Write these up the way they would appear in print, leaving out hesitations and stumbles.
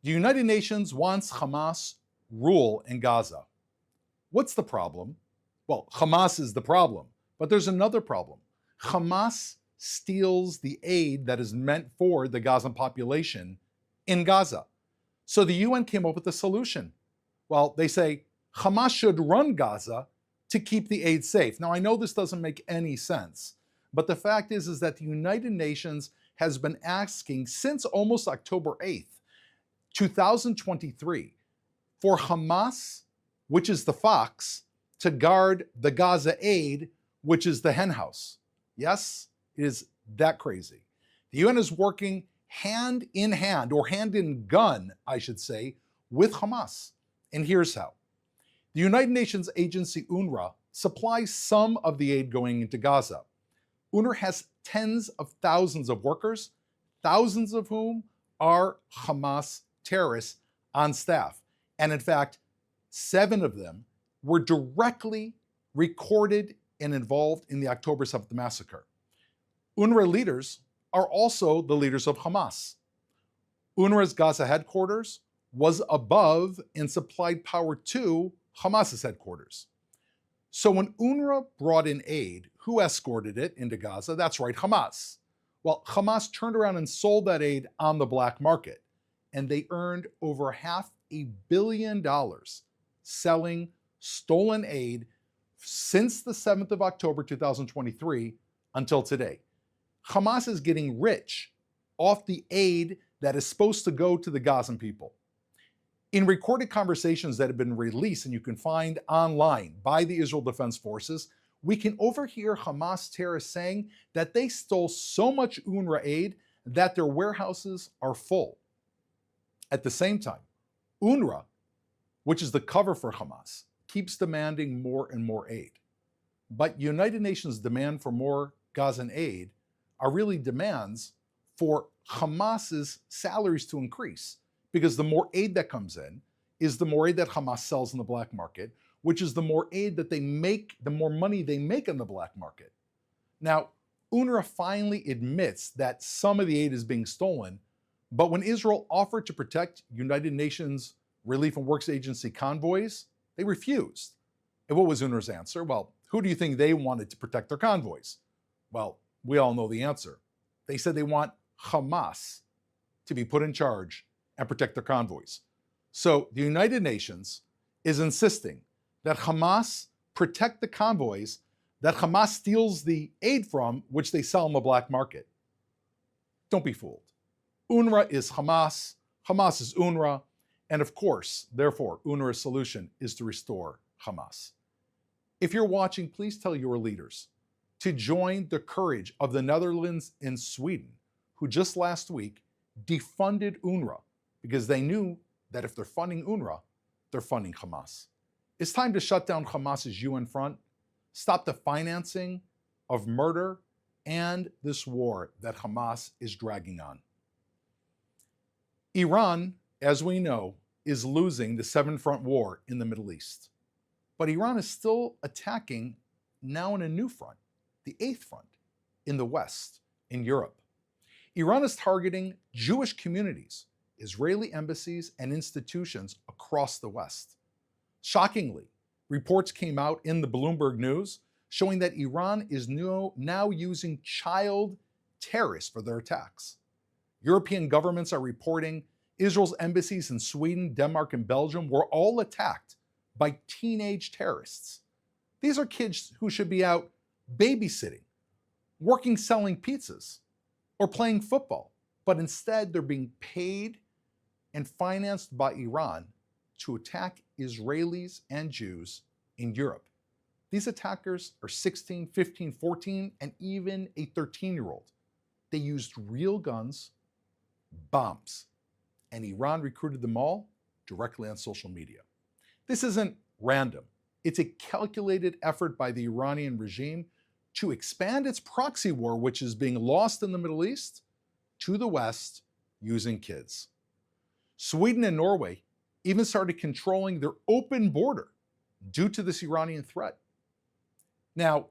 The United Nations wants Hamas rule in Gaza. What's the problem? Well, Hamas is the problem, but there's another problem. Hamas steals the aid that is meant for the Gazan population in Gaza. So the UN came up with a solution. Well, they say Hamas should run Gaza to keep the aid safe. Now, I know this doesn't make any sense, but the fact is that the United Nations has been asking since almost October 8th, 2023, for Hamas, which is the fox, to guard the Gaza aid, which is the henhouse. Yes, it is that crazy. The UN is working hand in hand, or hand in gun, I should say, with Hamas. And here's how. The United Nations agency UNRWA supplies some of the aid going into Gaza. UNRWA has tens of thousands of workers, thousands of whom are Hamas terrorists on staff. And in fact, 7 of them were directly recorded and involved in the October 7th massacre. UNRWA leaders are also the leaders of Hamas. UNRWA's Gaza headquarters was above and supplied power to Hamas's headquarters. So when UNRWA brought in aid, who escorted it into Gaza? That's right, Hamas. Well, Hamas turned around and sold that aid on the black market, and they earned over $500 million selling stolen aid since the 7th of October 2023 until today. Hamas is getting rich off the aid that is supposed to go to the Gazan people. In recorded conversations that have been released and you can find online by the Israel Defense Forces, we can overhear Hamas terrorists saying that they stole so much UNRWA aid that their warehouses are full. At the same time, UNRWA, which is the cover for Hamas, keeps demanding more and more aid. But United Nations' demand for more Gazan aid are really demands for Hamas's salaries to increase, because the more aid that comes in is the more aid that Hamas sells in the black market, which is the more aid that they make, the more money they make in the black market. Now, UNRWA finally admits that some of the aid is being stolen, but when Israel offered to protect United Nations Relief and Works Agency convoys, they refused. And what was UNRWA's answer? Well, who do you think they wanted to protect their convoys? Well, we all know the answer. They said they want Hamas to be put in charge and protect their convoys. So the United Nations is insisting that Hamas protect the convoys that Hamas steals the aid from, which they sell in the black market. Don't be fooled. UNRWA is Hamas, Hamas is UNRWA, and of course, therefore, UNRWA's solution is to restore Hamas. If you're watching, please tell your leaders to join the courage of the Netherlands and Sweden, who just last week defunded UNRWA because they knew that if they're funding UNRWA, they're funding Hamas. It's time to shut down Hamas's UN front, stop the financing of murder and this war that Hamas is dragging on. Iran, as we know, is losing the 7-front war in the Middle East. But Iran is still attacking now in a new front, the 8th front, in the West, in Europe. Iran is targeting Jewish communities, Israeli embassies, and institutions across the West. Shockingly, reports came out in the Bloomberg News showing that Iran is now using child terrorists for their attacks. European governments are reporting Israel's embassies in Sweden, Denmark, and Belgium were all attacked by teenage terrorists. These are kids who should be out babysitting, working selling pizzas, or playing football, but instead they're being paid and financed by Iran to attack Israelis and Jews in Europe. These attackers are 16, 15, 14, and even a 13-year-old. They used real guns, bombs, and Iran recruited them all directly on social media. This isn't random. It's a calculated effort by the Iranian regime to expand its proxy war, which is being lost in the Middle East, to the West using kids. Sweden and Norway even started controlling their open border due to this Iranian threat. Now,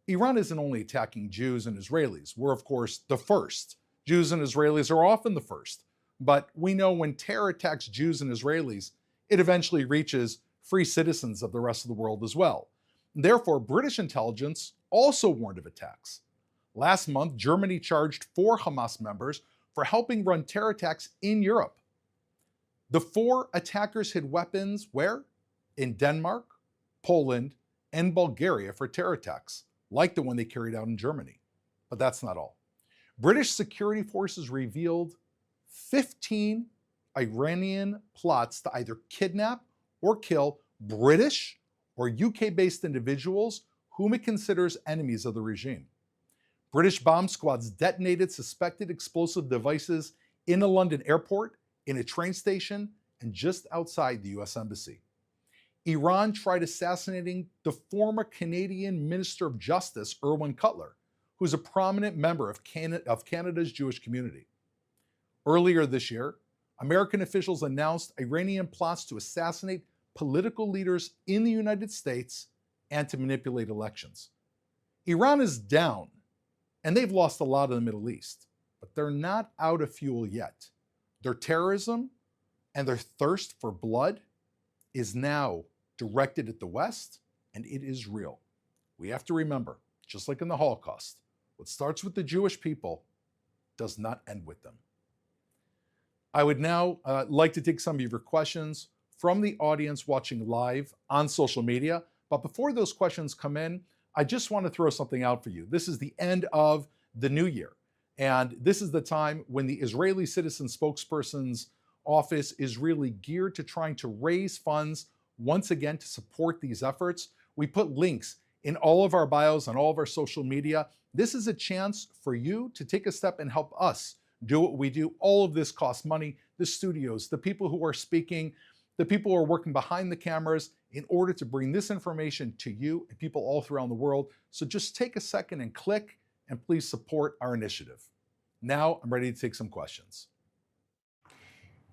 Iran isn't only attacking Jews and Israelis. We're, of course, the first. Jews and Israelis are often the first. But we know when terror attacks Jews and Israelis, it eventually reaches free citizens of the rest of the world as well. Therefore, British intelligence also warned of attacks. Last month, Germany charged 4 Hamas members for helping run terror attacks in Europe. The 4 attackers hid weapons where? In Denmark, Poland, and Bulgaria for terror attacks, like the one they carried out in Germany. But that's not all. British security forces revealed 15 Iranian plots to either kidnap or kill British or UK-based individuals whom it considers enemies of the regime. British bomb squads detonated suspected explosive devices in a London airport, in a train station, and just outside the US Embassy. Iran tried assassinating the former Canadian Minister of Justice, Irwin Cutler, who's a prominent member of Canada's Jewish community. Earlier this year, American officials announced Iranian plots to assassinate political leaders in the United States and to manipulate elections. Iran is down, and they've lost a lot in the Middle East, but they're not out of fuel yet. Their terrorism and their thirst for blood is now directed at the West, and it is real. We have to remember, just like in the Holocaust, what starts with the Jewish people does not end with them. I would now like to take some of your questions from the audience watching live on social media. But before those questions come in, I just want to throw something out for you. This is the end of the new year. And this is the time when the Israeli Citizen Spokespersons office is really geared to trying to raise funds once again to support these efforts. We put links in all of our bios on all of our social media. This is a chance for you to take a step and help us do what we do. All of this costs money. The studios, the people who are speaking, the people who are working behind the cameras in order to bring this information to you and people all around the world. So just take a second and click, and please support our initiative. Now I'm ready to take some questions.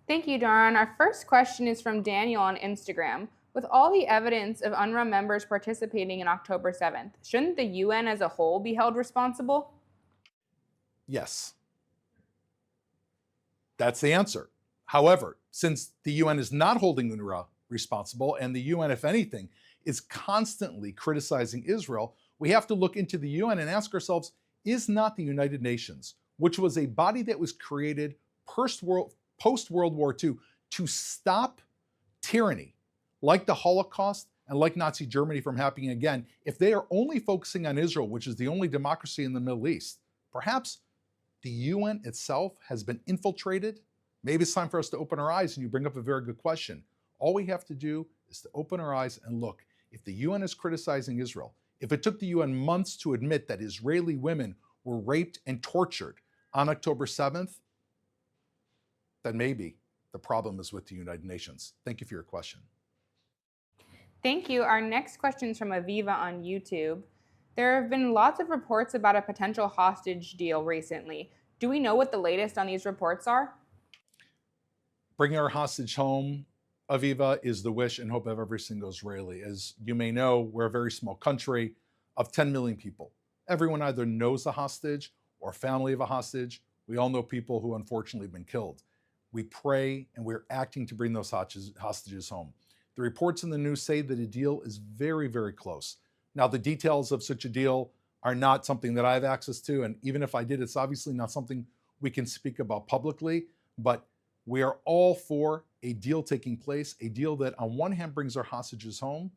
Thank you, Daron. Our first question is from Daniel on Instagram. With all the evidence of UNRWA members participating in October 7th, shouldn't the UN as a whole be held responsible? Yes. That's the answer. However, since the UN is not holding UNRWA responsible, and the UN, if anything, is constantly criticizing Israel, we have to look into the UN and ask ourselves, is not the United Nations, which was a body that was created post-World War II to stop tyranny, like the Holocaust and like Nazi Germany from happening again, if they are only focusing on Israel, which is the only democracy in the Middle East, perhaps the UN itself has been infiltrated. Maybe it's time for us to open our eyes, and you bring up a very good question. All we have to do is to open our eyes and look. If the UN is criticizing Israel, if it took the UN months to admit that Israeli women were raped and tortured on October 7th, then maybe the problem is with the United Nations. Thank you for your question. Thank you. Our next question is from Aviva on YouTube. There have been lots of reports about a potential hostage deal recently. Do we know what the latest on these reports are? Bringing our hostage home, Aviva, is the wish and hope of every single Israeli. As you may know, we're a very small country of 10 million people. Everyone either knows a hostage or a family of a hostage. We all know people who unfortunately have been killed. We pray and we're acting to bring those hostages home. The reports in the news say that a deal is very, very close. Now, the details of such a deal are not something that I have access to, and even if I did, it's obviously not something we can speak about publicly, but we are all for a deal taking place, a deal that on one hand brings our hostages home,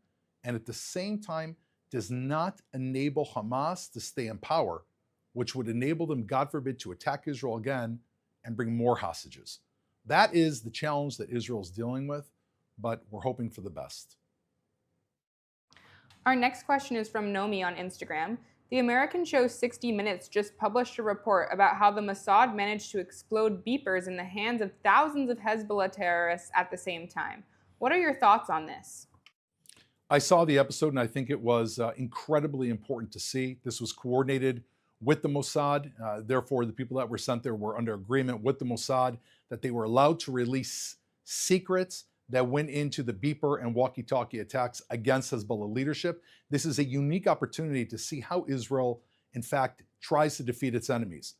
and at the same time does not enable Hamas to stay in power, which would enable them, God forbid, to attack Israel again and bring more hostages. That is the challenge that Israel is dealing with, but we're hoping for the best. Our next question is from Nomi on Instagram. The American show 60 Minutes just published a report about how the Mossad managed to explode beepers in the hands of thousands of Hezbollah terrorists at the same time. What are your thoughts on this? I saw the episode and I think it was incredibly important to see. This was coordinated with the Mossad. Therefore, the people that were sent there were under agreement with the Mossad that they were allowed to release secrets that went into the beeper and walkie-talkie attacks against Hezbollah leadership. This is a unique opportunity to see how Israel, in fact, tries to defeat its enemies.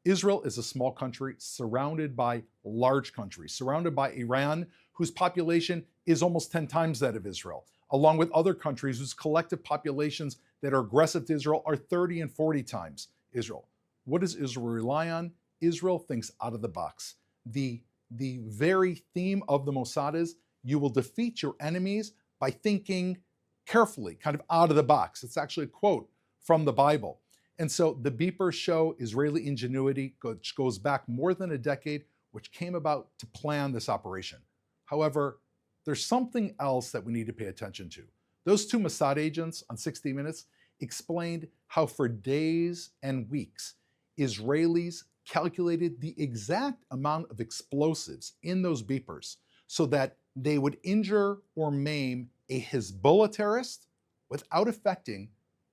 Israel is a small country surrounded by large countries, surrounded by Iran, whose population is almost 10 times that of Israel, along with other countries whose collective populations that are aggressive to Israel are 30 and 40 times Israel. What does Israel rely on? Israel thinks out of the box. The very theme of the Mossad is you will defeat your enemies by thinking carefully, kind of out of the box. It's actually a quote from the Bible. And so the beepers show Israeli ingenuity, which goes back more than a decade, which came about to plan this operation. However, there's something else that we need to pay attention to. Those two Mossad agents on 60 Minutes explained how for days and weeks, Israelis calculated the exact amount of explosives in those beepers so that they would injure or maim a Hezbollah terrorist without affecting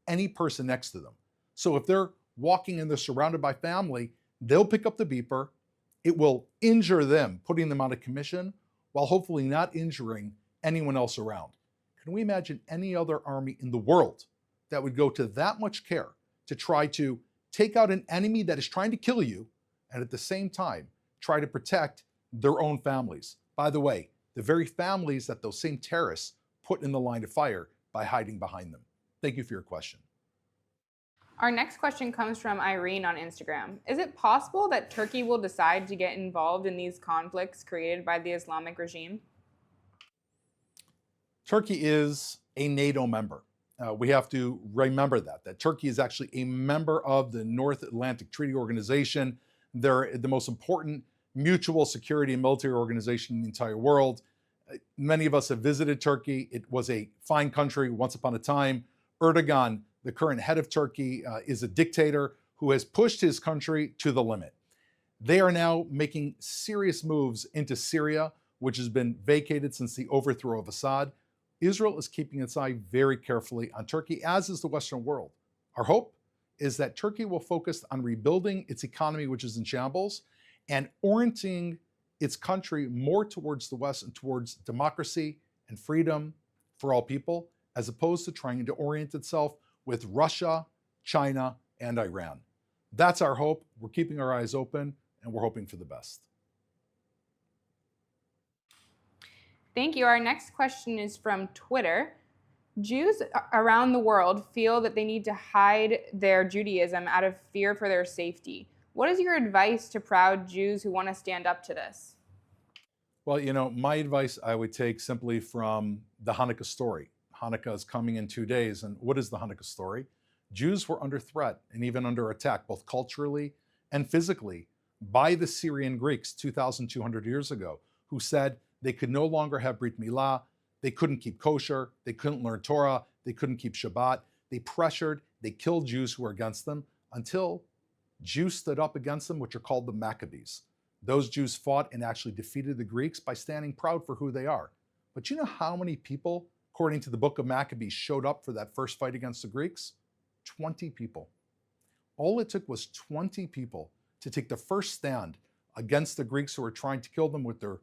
any person next to them. So if they're walking and they're surrounded by family, they'll pick up the beeper. It will injure them, putting them out of commission, while hopefully not injuring anyone else around. Can we imagine any other army in the world that would go to that much care to try to take out an enemy that is trying to kill you and at the same time try to protect their own families? By the way, the very families that those same terrorists put in the line of fire by hiding behind them. Thank you for your question. Our next question comes from Irene on Instagram. Is it possible that Turkey will decide to get involved in these conflicts created by the Islamic regime? Turkey is a NATO member. We have to remember that Turkey is actually a member of the North Atlantic Treaty Organization. They're the most important mutual security and military organization in the entire world. Many of us have visited Turkey. It was a fine country once upon a time. Erdogan, the current head of Turkey, is a dictator who has pushed his country to the limit. They are now making serious moves into Syria, which has been vacated since the overthrow of Assad. Israel is keeping its eye very carefully on Turkey, as is the Western world. Our hope is that Turkey will focus on rebuilding its economy, which is in shambles, and orienting its country more towards the West and towards democracy and freedom for all people, as opposed to trying to orient itself with Russia, China, and Iran. That's our hope. We're keeping our eyes open, and we're hoping for the best. Thank you. Our next question is from Twitter. Jews around the world feel that they need to hide their Judaism out of fear for their safety. What is your advice to proud Jews who want to stand up to this? Well, my advice I would take simply from the Hanukkah story. Hanukkah is coming in 2 days, and what is the Hanukkah story? Jews were under threat and even under attack, both culturally and physically, by the Syrian Greeks 2,200 years ago, who said they could no longer have Brit Milah, they couldn't keep kosher, they couldn't learn Torah, they couldn't keep Shabbat. They pressured, they killed Jews who were against them until Jews stood up against them, which are called the Maccabees. Those Jews fought and actually defeated the Greeks by standing proud for who they are. But you know how many people, according to the book of Maccabees, showed up for that first fight against the Greeks? 20 people. All it took was 20 people to take the first stand against the Greeks who were trying to kill them with their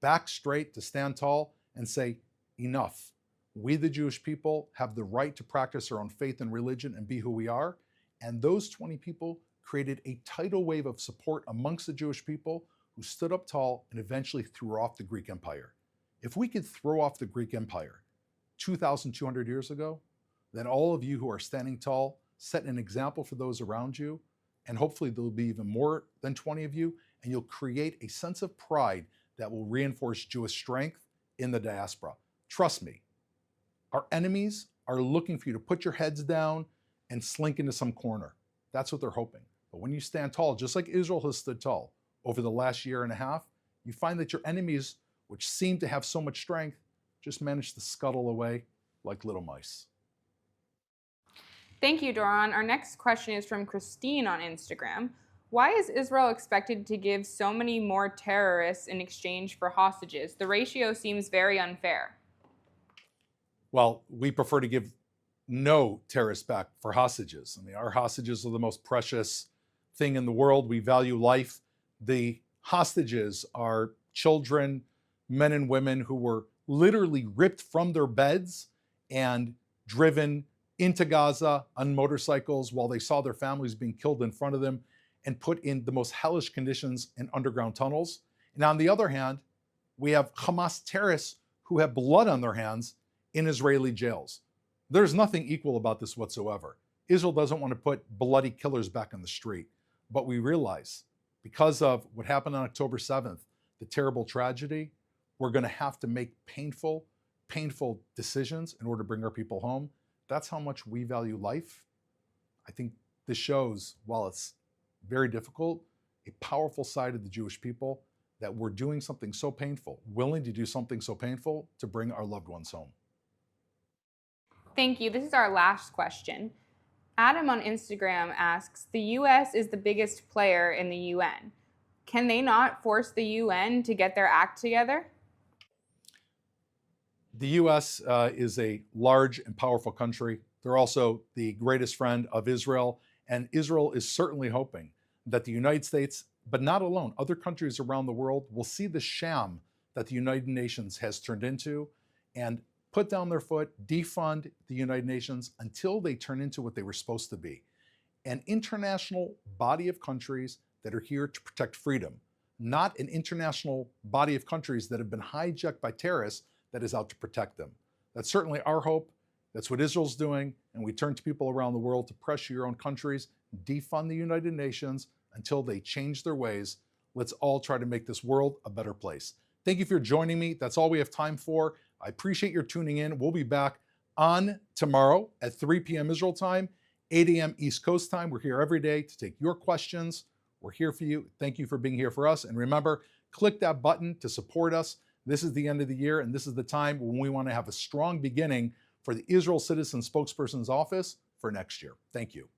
back straight, to stand tall and say, enough. We, the Jewish people, have the right to practice our own faith and religion and be who we are. And those 20 people created a tidal wave of support amongst the Jewish people who stood up tall and eventually threw off the Greek Empire. If we could throw off the Greek Empire 2,200 years ago, then all of you who are standing tall set an example for those around you, and hopefully there'll be even more than 20 of you, and you'll create a sense of pride that will reinforce Jewish strength in the diaspora. Trust me, our enemies are looking for you to put your heads down and slink into some corner. That's what they're hoping. But when you stand tall, just like Israel has stood tall over the last year and a half, you find that your enemies, which seem to have so much strength, just manage to scuttle away like little mice. Thank you, Doron. Our next question is from Christine on Instagram. Why is Israel expected to give so many more terrorists in exchange for hostages? The ratio seems very unfair. Well, we prefer to give no terrorists back for hostages. I mean, our hostages are the most precious thing in the world. We value life. The hostages are children, men and women who were literally ripped from their beds and driven into Gaza on motorcycles while they saw their families being killed in front of them. and put in the most hellish conditions in underground tunnels. And on the other hand, we have Hamas terrorists who have blood on their hands in Israeli jails. There's nothing equal about this whatsoever. Israel doesn't want to put bloody killers back on the street. But we realize, because of what happened on October 7th, the terrible tragedy, we're going to have to make painful decisions in order to bring our people home. That's how much we value life. I think this shows, while it's very difficult, a powerful side of the Jewish people, that we're doing something so painful, willing to do something so painful to bring our loved ones home. Thank you. This is our last question. Adam on Instagram asks, the U.S. is the biggest player in the UN. Can they not force the UN to get their act together? The U.S. Is a large and powerful country. They're also the greatest friend of Israel, and Israel is certainly hoping that the United States, but not alone, other countries around the world will see the sham that the United Nations has turned into and put down their foot, defund the United Nations until they turn into what they were supposed to be. An international body of countries that are here to protect freedom, not an international body of countries that have been hijacked by terrorists that is out to protect them. That's certainly our hope. That's what Israel's doing. And we turn to people around the world to pressure your own countries, defund the United Nations until they change their ways. Let's all try to make this world a better place. Thank you for joining me. That's all we have time for. I appreciate your tuning in. We'll be back on tomorrow at 3 p.m. Israel time, 8 a.m. East Coast time. We're here every day to take your questions. We're here for you. Thank you for being here for us. And remember, click that button to support us. This is the end of the year, and this is the time when we want to have a strong beginning for the Israel Citizen Spokesperson's Office for next year. Thank you.